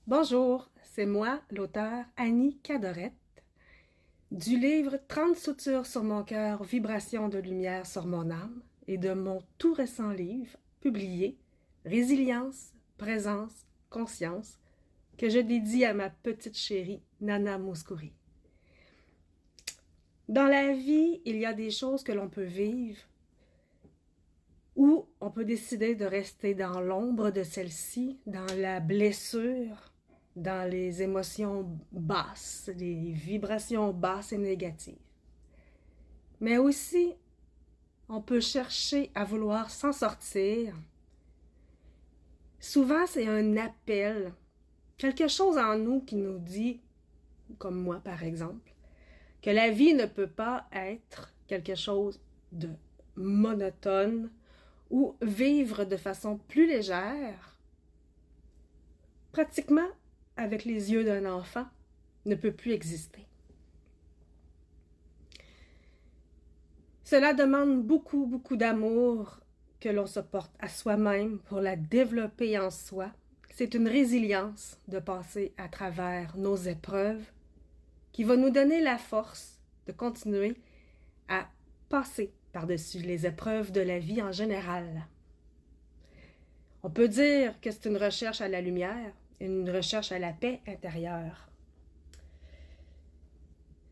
Bonjour, c'est moi, l'auteur Annie Cadorette, du livre 30 sutures sur mon cœur, vibrations de lumière sur mon âme, et de mon tout récent livre, publié, Résilience, présence, conscience, que je dédie à ma petite chérie, Nana Mouskouri. Dans la vie, il y a des choses que l'on peut vivre ou on peut décider de rester dans l'ombre de celle-ci, dans la blessure, dans les émotions basses, les vibrations basses et négatives. Mais aussi, on peut chercher à vouloir s'en sortir. Souvent, c'est un appel, quelque chose en nous qui nous dit, comme moi par exemple, que la vie ne peut pas être quelque chose de monotone ou vivre de façon plus légère, pratiquement avec les yeux d'un enfant, ne peut plus exister. Cela demande beaucoup, beaucoup d'amour que l'on se porte à soi-même pour la développer en soi. C'est une résilience de passer à travers nos épreuves qui va nous donner la force de continuer à passer par-dessus les épreuves de la vie en général. On peut dire que c'est une recherche à la lumière, une recherche à la paix intérieure.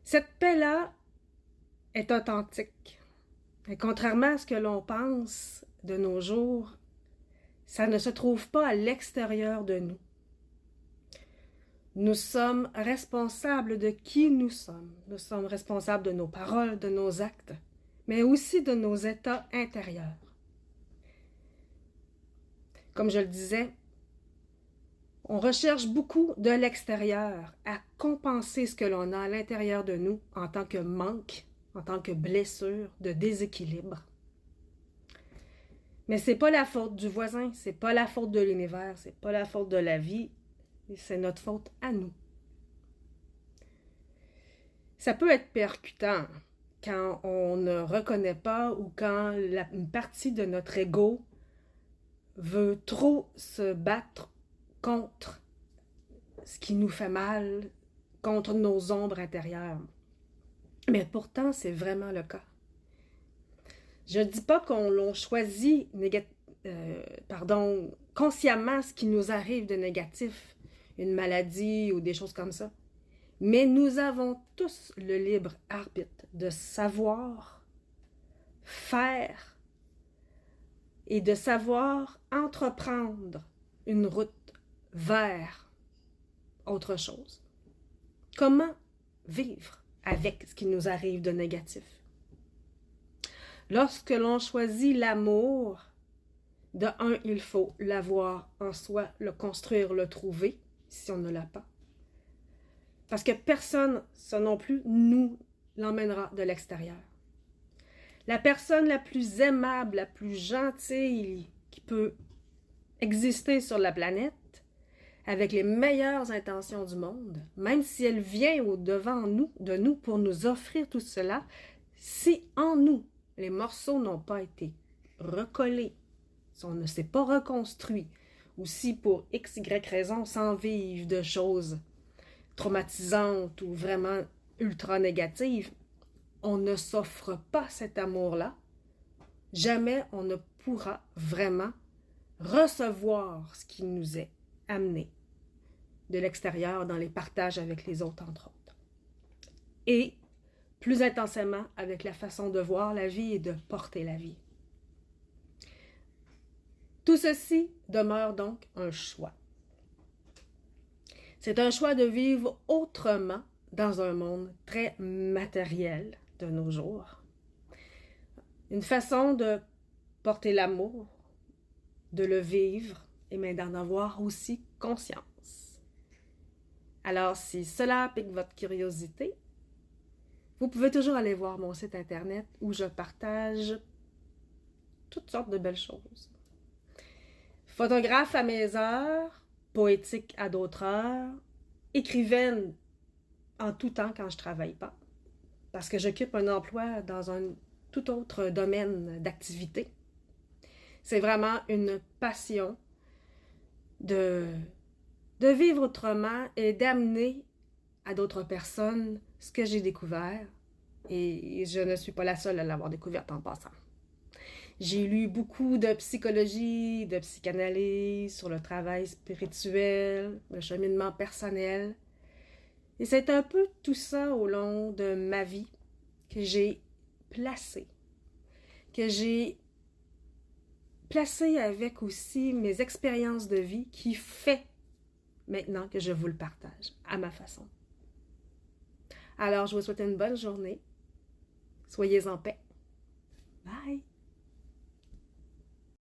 Cette paix-là est authentique. Et contrairement à ce que l'on pense de nos jours, ça ne se trouve pas à l'extérieur de nous. Nous sommes responsables de qui nous sommes. Nous sommes responsables de nos paroles, de nos actes, mais aussi de nos états intérieurs. Comme je le disais, on recherche beaucoup de l'extérieur à compenser ce que l'on a à l'intérieur de nous en tant que manque, en tant que blessure, de déséquilibre. Mais c'est pas la faute du voisin, c'est pas la faute de l'univers, c'est pas la faute de la vie, c'est notre faute à nous. Ça peut être percutant quand on ne reconnaît pas ou quand une partie de notre ego veut trop se battre contre ce qui nous fait mal, contre nos ombres intérieures. Mais pourtant, c'est vraiment le cas. Je ne dis pas qu'on choisit consciemment ce qui nous arrive de négatif, une maladie ou des choses comme ça. Mais nous avons tous le libre arbitre de savoir faire et de savoir entreprendre une route vers autre chose. Comment vivre avec ce qui nous arrive de négatif? Lorsque l'on choisit l'amour, de un, il faut l'avoir en soi, le construire, le trouver, si on ne l'a pas. Parce que personne, ça non plus, nous l'emmènera de l'extérieur. La personne la plus aimable, la plus gentille qui peut exister sur la planète, avec les meilleures intentions du monde, même si elle vient au-devant de nous pour nous offrir tout cela, si en nous, les morceaux n'ont pas été recollés, si on ne s'est pas reconstruit, ou si pour x, y raison, sans vivre de choses traumatisantes ou vraiment ultra négatives, on ne s'offre pas cet amour-là, jamais on ne pourra vraiment recevoir ce qui nous est amené de l'extérieur dans les partages avec les autres, entre autres. Et plus intensément avec la façon de voir la vie et de porter la vie. Tout ceci demeure donc un choix. C'est un choix de vivre autrement dans un monde très matériel de nos jours. Une façon de porter l'amour, de le vivre et mais d'en avoir aussi conscience. Alors, si cela pique votre curiosité, vous pouvez toujours aller voir mon site internet où je partage toutes sortes de belles choses. Photographe à mes heures, poétique à d'autres heures, écrivaine en tout temps quand je ne travaille pas, parce que j'occupe un emploi dans un tout autre domaine d'activité. C'est vraiment une passion de de vivre autrement et d'amener à d'autres personnes ce que j'ai découvert. Et je ne suis pas la seule à l'avoir découverte en passant. J'ai lu beaucoup de psychologie, de psychanalyse, sur le travail spirituel, le cheminement personnel. Et c'est un peu tout ça au long de ma vie que j'ai placé. Que j'ai placé avec aussi mes expériences de vie qui fait maintenant que je vous le partage à ma façon. Alors, je vous souhaite une bonne journée. Soyez en paix. Bye!